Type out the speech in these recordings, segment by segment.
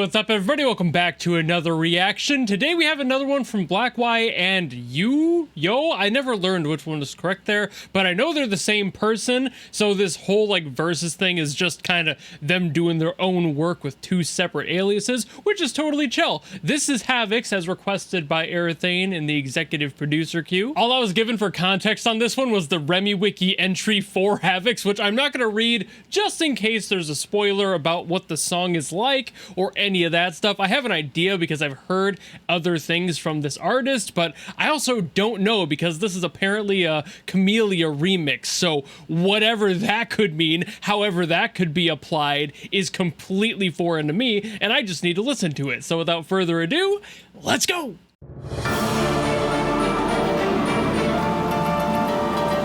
what's up everybody? Welcome back to another reaction. Today we have another one from BlackY and Yooh. I never learned which one is correct there, but I know they're the same person, so this whole like versus thing is just kind of them doing their own work with two separate aliases, which is totally chill. This is HAVOX as requested by Erathane in the executive producer queue. All I was given for context on this one was the RemiWiki entry for HAVOX, which I'm not going to read just in case there's a spoiler about what the song is like or any of that stuff. I have an idea because I've heard other things from this artist, but I also don't know because this is apparently a Camellia remix, so whatever that could mean, however that could be applied, is completely foreign to me, and I just need to listen to it. So without further ado, let's go!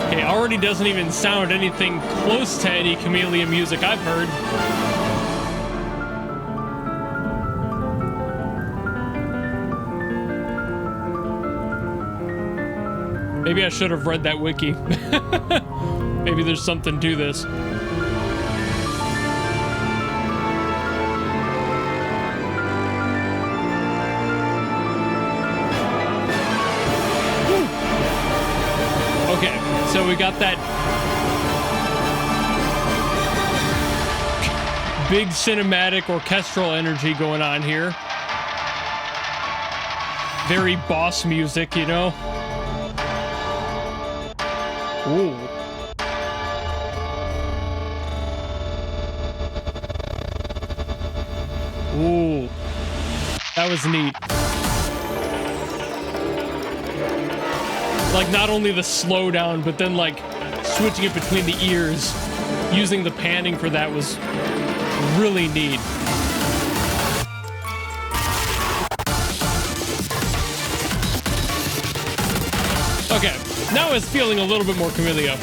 Okay, already doesn't even sound anything close to any Camellia music I've heard. Maybe I should have read that wiki. Maybe there's something to this. Woo. Okay, so we got that big cinematic orchestral energy going on here. Very boss music, you know? Ooh. Ooh. That was neat. Like, not only the slowdown, but then, like, switching it between the ears. Using the panning for that was really neat. Okay. Now it's feeling a little bit more Camellia.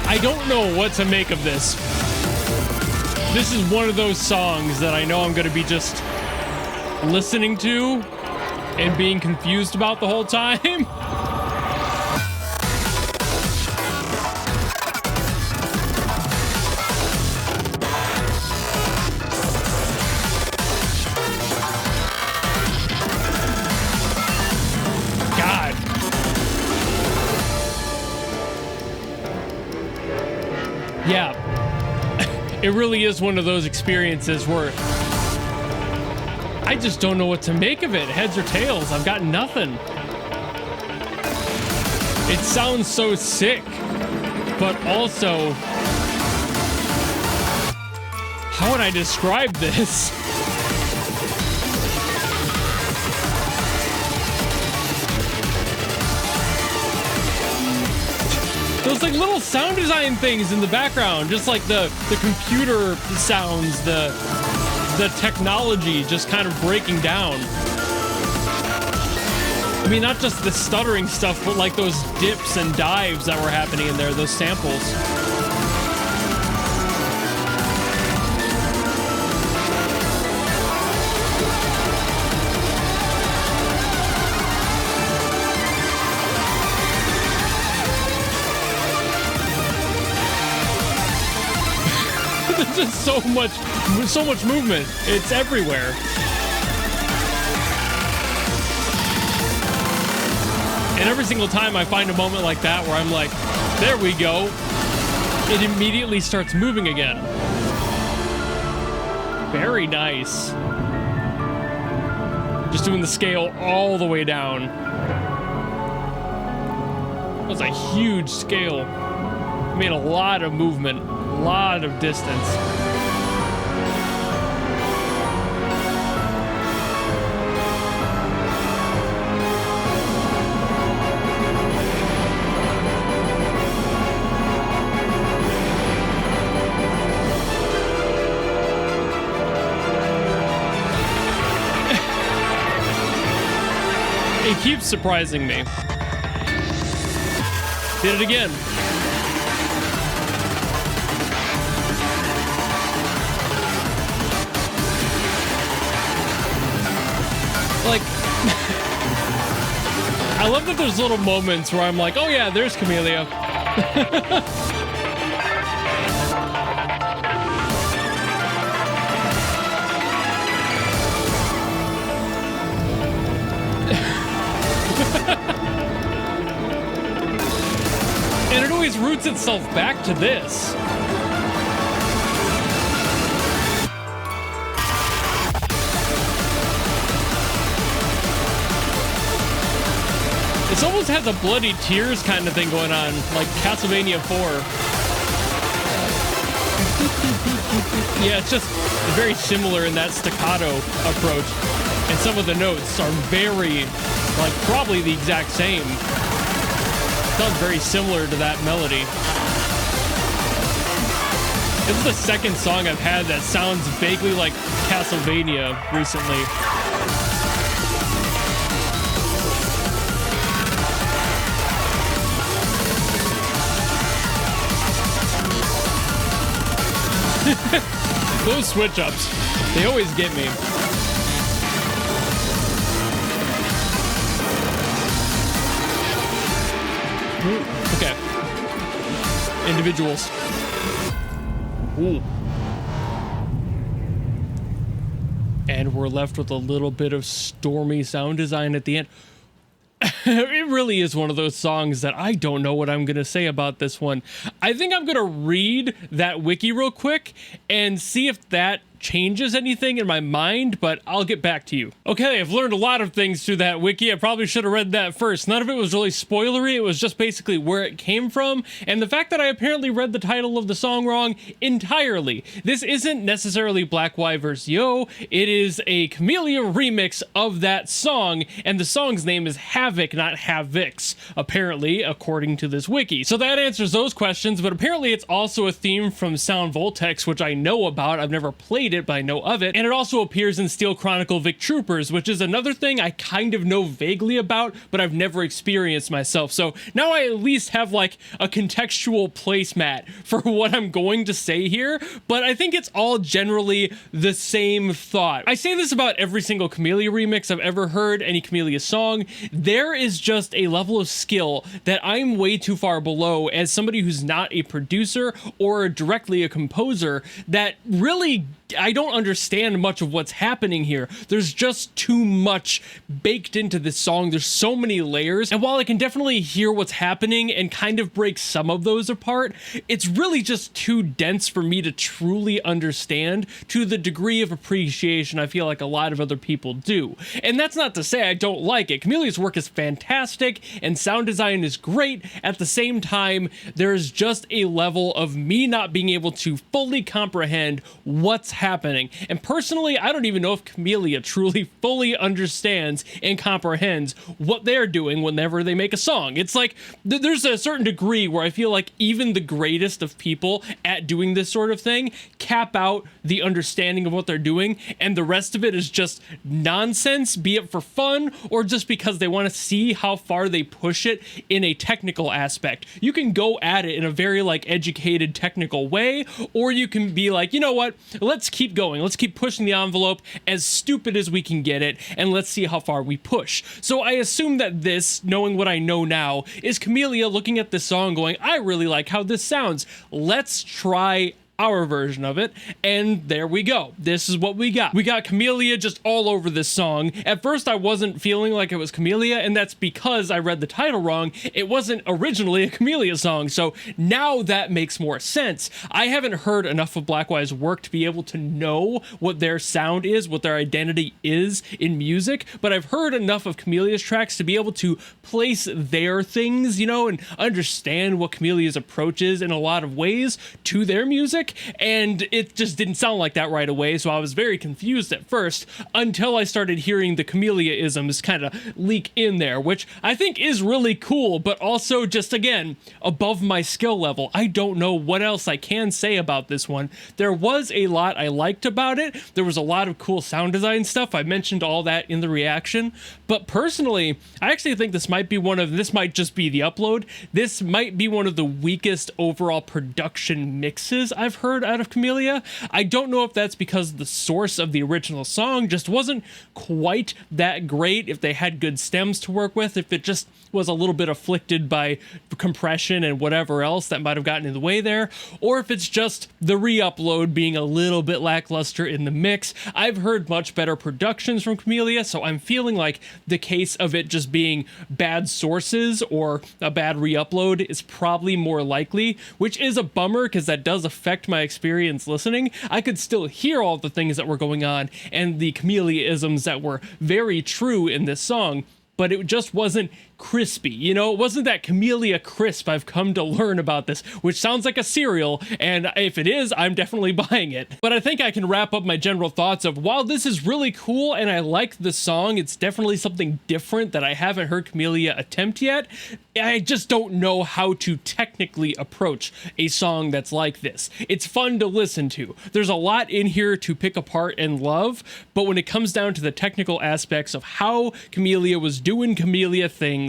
I don't know what to make of this. This is one of those songs that I know I'm going to be just listening to and being confused about the whole time. Yeah, it really is one of those experiences where I just don't know what to make of it. Heads or tails, I've got nothing. It sounds so sick, but also, how would I describe this? Those like little sound design things in the background, just like the computer sounds, the technology just kind of breaking down. I mean, not just the stuttering stuff, but like those dips and dives that were happening in there, those samples. There's just so much movement. It's everywhere. And every single time I find a moment like that where I'm like, there we go, it immediately starts moving again. Very nice. Just doing the scale all the way down. That was a huge scale. I made a lot of movement. A lot of distance. It keeps surprising me. Did it again. Like, I love that there's little moments where I'm like, oh yeah, there's Camellia. And it always roots itself back to this. This almost has a bloody tears kind of thing going on, like Castlevania 4. Yeah, it's just very similar in that staccato approach. And some of the notes are very, like, probably the exact same. Sounds very similar to that melody. This is the second song I've had that sounds vaguely like Castlevania recently. Those switch ups, they always get me. Okay. Individuals. Ooh. And we're left with a little bit of stormy sound design at the end. It really is one of those songs that I don't know what I'm going to say about this one. I think I'm going to read that wiki real quick and see if that changes anything in my mind, but I'll get back to you. Okay, I've learned a lot of things through that wiki. I probably should have read that first. None of it was really spoilery. It was just basically where it came from, and the fact that I apparently read the title of the song wrong entirely. This isn't necessarily BlackY vs. Yooh. It is a Camellia remix of that song, and the song's name is HAVOX, not HAVOX, apparently, according to this wiki. So that answers those questions, but apparently it's also a theme from Sound Voltex, which I know about. I've never played it, but I know of it. And it also appears in Steel Chronicle Vic Troopers, which is another thing I kind of know vaguely about, but I've never experienced myself. So now I at least have like a contextual placemat for what I'm going to say here, but I think it's all generally the same thought. I say this about every single Camellia remix I've ever heard, any Camellia song. There is just a level of skill that I'm way too far below as somebody who's not a producer or directly a composer, that really I don't understand much of what's happening here. There's just too much baked into this song. There's so many layers, and while I can definitely hear what's happening and kind of break some of those apart, it's really just too dense for me to truly understand to the degree of appreciation I feel like a lot of other people do. And that's not to say I don't like it. Camellia's work is fantastic and sound design is great. At the same time, there's just a level of me not being able to fully comprehend what's happening. And personally, I don't even know if Camellia truly fully understands and comprehends what they're doing whenever they make a song. It's like there's a certain degree where I feel like even the greatest of people at doing this sort of thing cap out the understanding of what they're doing, and the rest of it is just nonsense, be it for fun or just because they want to see how far they push it in a technical aspect. You can go at it in a very like educated technical way, or you can be like, you know what, let's keep going. Let's keep pushing the envelope as stupid as we can get it, and let's see how far we push. So I assume that this, knowing what I know now, is Camellia looking at this song going, I really like how this sounds. Let's try our version of it, and there we go. This is what we got. We got Camellia just all over this song. At first I wasn't feeling like it was Camellia, and that's because I read the title wrong. It wasn't originally a Camellia song, so now that makes more sense. I haven't heard enough of BlackY's work to be able to know what their sound is, what their identity is in music, but I've heard enough of Camellia's tracks to be able to place their things, you know, and understand what Camellia's approach is in a lot of ways to their music. And it just didn't sound like that right away, so I was very confused at first until I started hearing the Camellia-isms kind of leak in there, which I think is really cool, but also just, again, above my skill level. I don't know what else I can say about this one. There was a lot I liked about it. There was a lot of cool sound design stuff. I mentioned all that in the reaction, but personally, I actually think this might just be the upload. This might be one of the weakest overall production mixes I've I've heard out of Camellia. I don't know if that's because the source of the original song just wasn't quite that great, if they had good stems to work with, if it just was a little bit afflicted by compression and whatever else that might have gotten in the way there, or if it's just the re-upload being a little bit lackluster in the mix. I've heard much better productions from Camellia, so I'm feeling like the case of it just being bad sources or a bad re-upload is probably more likely, which is a bummer because that does affect my experience listening. I could still hear all the things that were going on and the Camellia-isms that were very true in this song, but it just wasn't crispy. You know, it wasn't that Camellia crisp I've come to learn about this, which sounds like a cereal, and if it is, I'm definitely buying it. But I think I can wrap up my general thoughts of, while this is really cool and I like the song, it's definitely something different that I haven't heard Camellia attempt yet. I just don't know how to technically approach a song that's like this. It's fun to listen to. There's a lot in here to pick apart and love, but when it comes down to the technical aspects of how Camellia was doing Camellia things,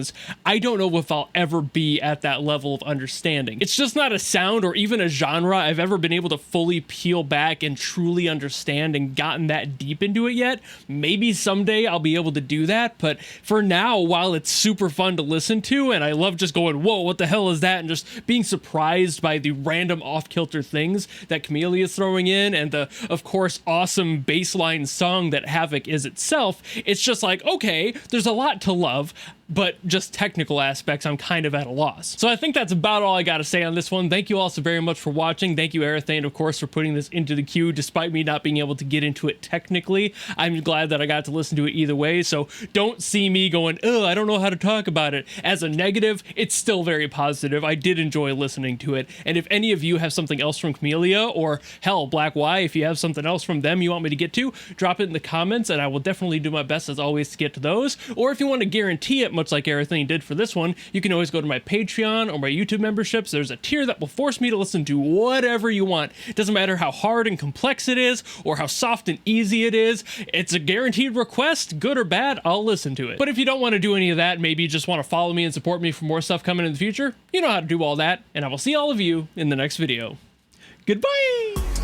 I don't know if I'll ever be at that level of understanding. It's just not a sound or even a genre I've ever been able to fully peel back and truly understand and gotten that deep into it yet. Maybe someday I'll be able to do that, but for now, while it's super fun to listen to and I love just going, whoa, what the hell is that? And just being surprised by the random off-kilter things that Camellia is throwing in and the, of course, awesome bassline song that HAVOX is itself, it's just like, okay, there's a lot to love, but just technical aspects, I'm kind of at a loss. So I think that's about all I got to say on this one. Thank you all so very much for watching. Thank you, Arathane, of course, for putting this into the queue, despite me not being able to get into it technically. I'm glad that I got to listen to it either way, so don't see me going, oh, I don't know how to talk about it. As a negative, it's still very positive. I did enjoy listening to it, and if any of you have something else from Camellia, or hell, BlackY, if you have something else from them you want me to get to, drop it in the comments, and I will definitely do my best, as always, to get to those. Or if you want to guarantee it, much like everything did for this one, you can always go to my Patreon or my YouTube memberships. There's a tier that will force me to listen to whatever you want. It doesn't matter how hard and complex it is or how soft and easy it is. It's a guaranteed request, good or bad, I'll listen to it. But if you don't want to do any of that, maybe you just want to follow me and support me for more stuff coming in the future, you know how to do all that, and I will see all of you in the next video. Goodbye!